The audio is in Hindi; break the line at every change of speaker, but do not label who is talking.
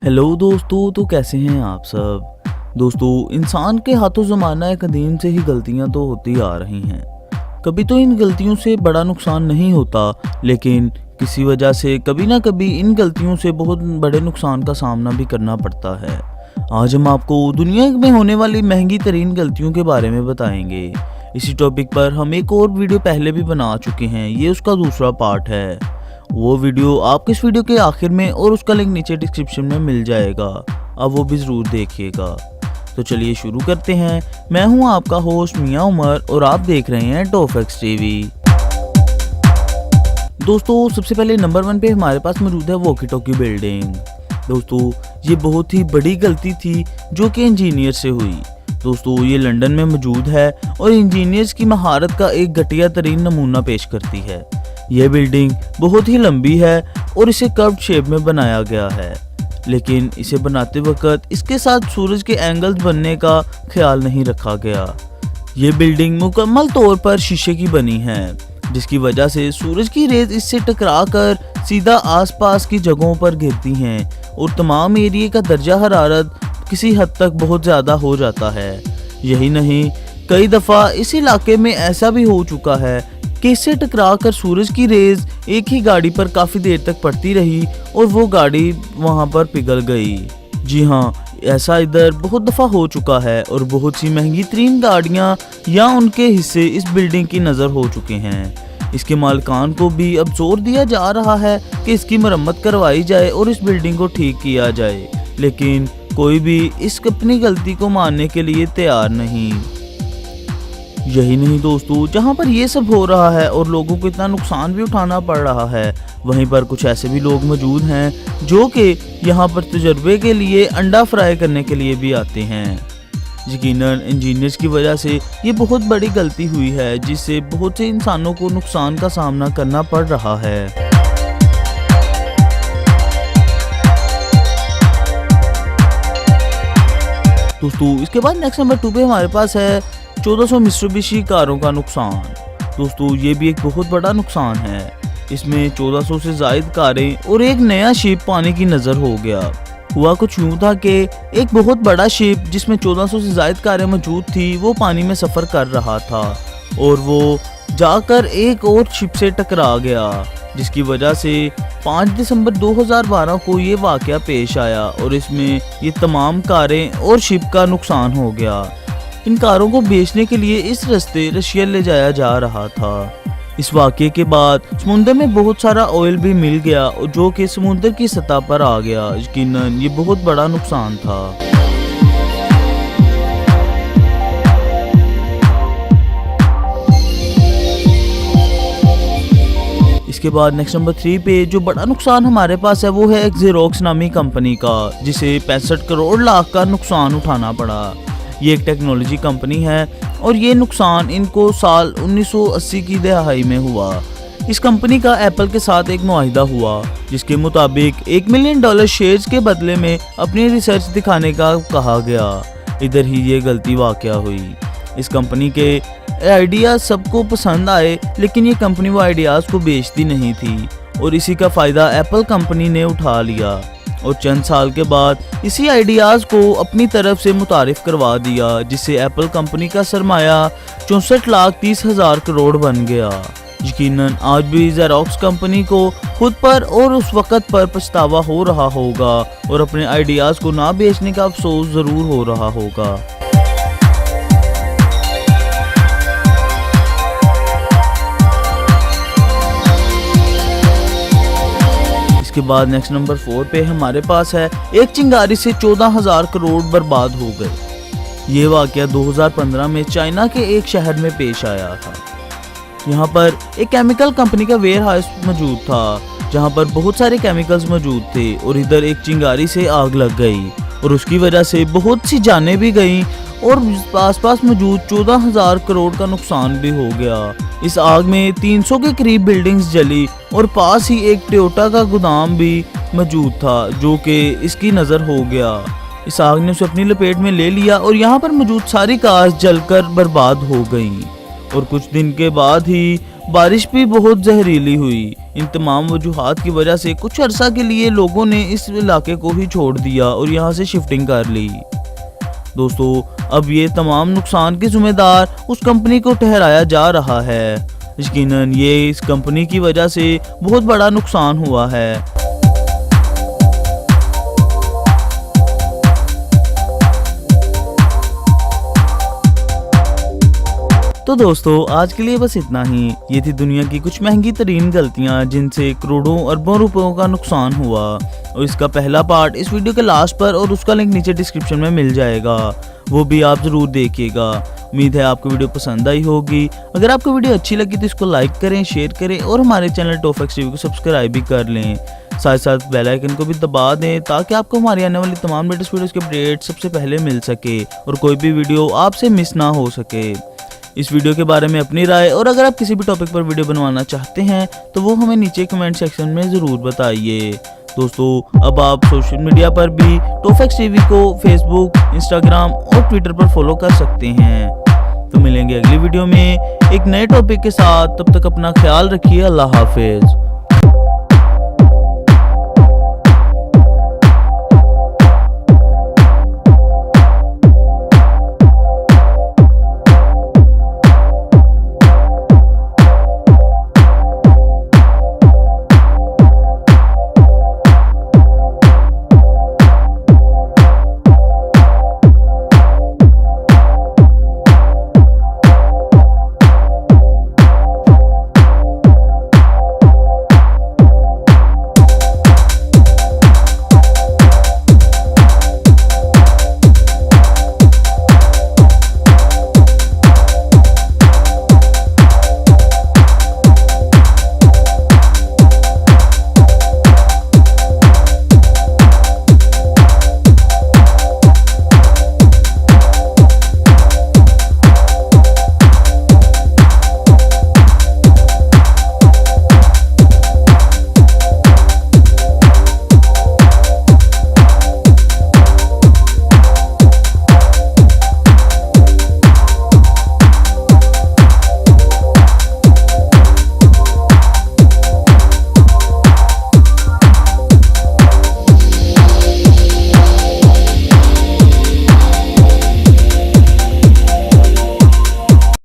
हेलो दोस्तों, तो कैसे हैं आप सब। दोस्तों, इंसान के हाथों ज़माना कदीम से ही गलतियां तो होती आ रही हैं। कभी तो इन गलतियों से बड़ा नुकसान नहीं होता, लेकिन किसी वजह से कभी ना कभी इन गलतियों से बहुत बड़े नुकसान का सामना भी करना पड़ता है। आज हम आपको दुनिया में होने वाली महंगी तरीन गलतियों के बारे में बताएंगे। इसी टॉपिक पर हम एक और वीडियो पहले भी बना चुके हैं, ये उसका दूसरा पार्ट है। वो वीडियो आपको इस वीडियो के आखिर में और उसका लिंक नीचे डिस्क्रिप्शन में मिल जाएगा, अब वो भी ज़रूर देखिएगा। तो चलिए शुरू करते हैं। मैं हूं आपका होस्ट मियां उमर और आप देख रहे हैं टॉफएक्स टीवी। दोस्तों, सबसे पहले नंबर 1 पे हमारे पास मौजूद है वॉकी टॉकी बिल्डिंग। दोस्तों, ये बहुत ही बड़ी गलती थी जो कि इंजीनियर से हुई। दोस्तों, ये लंदन में मौजूद है और इंजीनियर्स की महारत का एक घटिया तरीन नमूना पेश करती है। यह बिल्डिंग बहुत ही लंबी है और इसे कर्व्ड शेप में बनाया गया है, लेकिन इसे बनाते वक्त इसके साथ सूरज के एंगल्स बनने का ख्याल नहीं रखा गया। यह बिल्डिंग मुकम्मल तौर पर शीशे की बनी है, जिसकी वजह से सूरज की रेज इससे टकराकर सीधा आसपास की जगहों पर गिरती हैं और तमाम एरिया का दर्जा हरारत किसी हद तक बहुत ज़्यादा हो जाता है। यही नहीं, कई दफ़ा इस इलाके में ऐसा भी हो चुका है कि इससे टकराकर सूरज की रेज एक ही गाड़ी पर काफ़ी देर तक पड़ती रही और वो गाड़ी वहाँ पर पिघल गई। जी हाँ, ऐसा इधर बहुत दफ़ा हो चुका है और बहुत सी महंगी तरीन गाड़ियाँ या उनके हिस्से इस बिल्डिंग की नज़र हो चुके हैं। इसके मालिकान को भी अब जोर दिया जा रहा है कि इसकी मरम्मत करवाई जाए और इस बिल्डिंग को ठीक किया जाए, लेकिन कोई भी इस अपनी गलती को मानने के लिए तैयार नहीं। यही नहीं दोस्तों, जहाँ पर ये सब हो रहा है और लोगों को इतना नुकसान भी उठाना पड़ रहा है, वहीं पर कुछ ऐसे भी लोग मौजूद हैं जो कि यहाँ पर तजर्बे के लिए अंडा फ्राई करने के लिए भी आते हैं। यकीनन इंजीनियर्स की वजह से ये बहुत बड़ी गलती हुई है, जिससे बहुत से इंसानों को नुकसान का सामना करना पड़ रहा है। दोस्तों, इसके बाद नेक्स्ट नंबर 2 पे हमारे पास है 1400 मित्सुबिशी कारों का नुकसान। दोस्तों, ये भी एक बहुत बड़ा नुकसान है। इसमें 1400 से ज़ायद कारें और एक नया शिप पानी की नज़र हो गया। हुआ कुछ यूँ था कि एक बहुत बड़ा शिप जिसमें 1400 से ज़ायद कारें मौजूद थी, वो पानी में सफ़र कर रहा था और वो जाकर एक और शिप से टकरा गया, जिसकी वजह से 5 दिसंबर 2012 को ये वाक़या पेश आया और इसमें ये तमाम कारें और शिप का नुकसान हो गया। इन कारों को बेचने के लिए इस रास्ते रशिया ले जाया जा रहा था। इस वाक़ये के बाद समुद्र में बहुत सारा ऑयल भी मिल गया और जो कि समुद्र की सतह पर आ गया। यकीनन ये बहुत बड़ा नुकसान था। इसके बाद नेक्स्ट नंबर 3 पे जो बड़ा नुकसान हमारे पास है वो है एक ज़ेरोक्स नामी कंपनी का, जिसे 65 करोड़ लाख का नुकसान उठाना पड़ा। ये एक टेक्नोलॉजी कंपनी है और ये नुकसान इनको साल 1980 की दहाई में हुआ। इस कंपनी का एप्पल के साथ एक मुआहिदा हुआ, जिसके मुताबिक $1 मिलियन शेयर्स के बदले में अपनी रिसर्च दिखाने का कहा गया। इधर ही ये गलती वाक़या हुई। इस कंपनी के आइडियाज़ सबको पसंद आए, लेकिन ये कंपनी वो आइडियाज़ को बेचती नहीं थी और इसी का फ़ायदा एप्पल कंपनी ने उठा लिया और चंद साल के बाद इसी आइडियाज़ को अपनी तरफ से मुतारिफ करवा दिया, जिससे एप्पल कंपनी का सरमाया 64,30,000 करोड़ बन गया। यकीनन आज भी ज़ेरोक्स कंपनी को खुद पर और उस वक़्त पर पछतावा हो रहा होगा और अपने आइडियाज़ को ना बेचने का अफसोस ज़रूर हो रहा होगा। इसके बाद नेक्स्ट नंबर 4 पे हमारे पास है एक चिंगारी से 14,000 करोड़ बर्बाद हो गए। ये वाक़या 2015 में चाइना के एक शहर में पेश आया था। यहाँ पर एक केमिकल कंपनी का वेयर हाउस मौजूद था, जहाँ पर बहुत सारे केमिकल्स मौजूद थे और इधर एक चिंगारी से आग लग गई और उसकी वजह से बहुत सी जानें भी गईं और आसपास मौजूद 14,000 करोड़ का नुकसान भी हो गया। इस आग में 300 के करीब बिल्डिंग्स जली और पास ही एक टोयोटा का गोदाम भी मौजूद था, जो कि इसकी नज़र हो गया। इस आग ने उसे अपनी लपेट में ले लिया और यहाँ पर मौजूद सारी कार्स जलकर बर्बाद हो गईं और कुछ दिन के बाद ही बारिश भी बहुत जहरीली हुई। इन तमाम वजूहात की वजह से कुछ अरसा के लिए लोगों ने इस इलाके को ही छोड़ दिया और यहाँ से शिफ्टिंग कर ली। दोस्तों अब ये तमाम नुकसान के जिम्मेदार उस कंपनी को ठहराया जा रहा है। यकीनन ये इस कंपनी की वजह से बहुत बड़ा नुकसान हुआ है। तो दोस्तों आज के लिए बस इतना ही। ये थी दुनिया की कुछ महंगी तरीन गलतियां जिनसे करोड़ों अरबों रुपयों का नुकसान हुआ, और इसका पहला पार्ट इस वीडियो के लास्ट पर और उसका लिंक नीचे डिस्क्रिप्शन में मिल जाएगा, वो भी आप जरूर देखिएगा। उम्मीद है आपको वीडियो पसंद आई होगी। अगर आपको वीडियो अच्छी लगी तो इसको लाइक करें, शेयर करें और हमारे चैनल टॉफैक्स टीवी को सब्सक्राइब भी कर लें। साथ साथ बेल आइकन को भी दबा दें ताकि आपको हमारी आने वाली तमाम लेटेस्ट वीडियोस के अपडेट सबसे पहले मिल सके और कोई भी वीडियो आपसे मिस ना हो सके। इस वीडियो के बारे में अपनी राय और अगर आप किसी भी टॉपिक पर वीडियो बनवाना चाहते हैं तो वो हमें नीचे कमेंट सेक्शन में ज़रूर बताइए। दोस्तों अब आप सोशल मीडिया पर भी टॉफैक्स टीवी को फेसबुक, इंस्टाग्राम और ट्विटर पर फॉलो कर सकते हैं। तो मिलेंगे अगली वीडियो में एक नए टॉपिक के साथ। तब तक अपना ख्याल रखिए। अल्लाह हाफिज।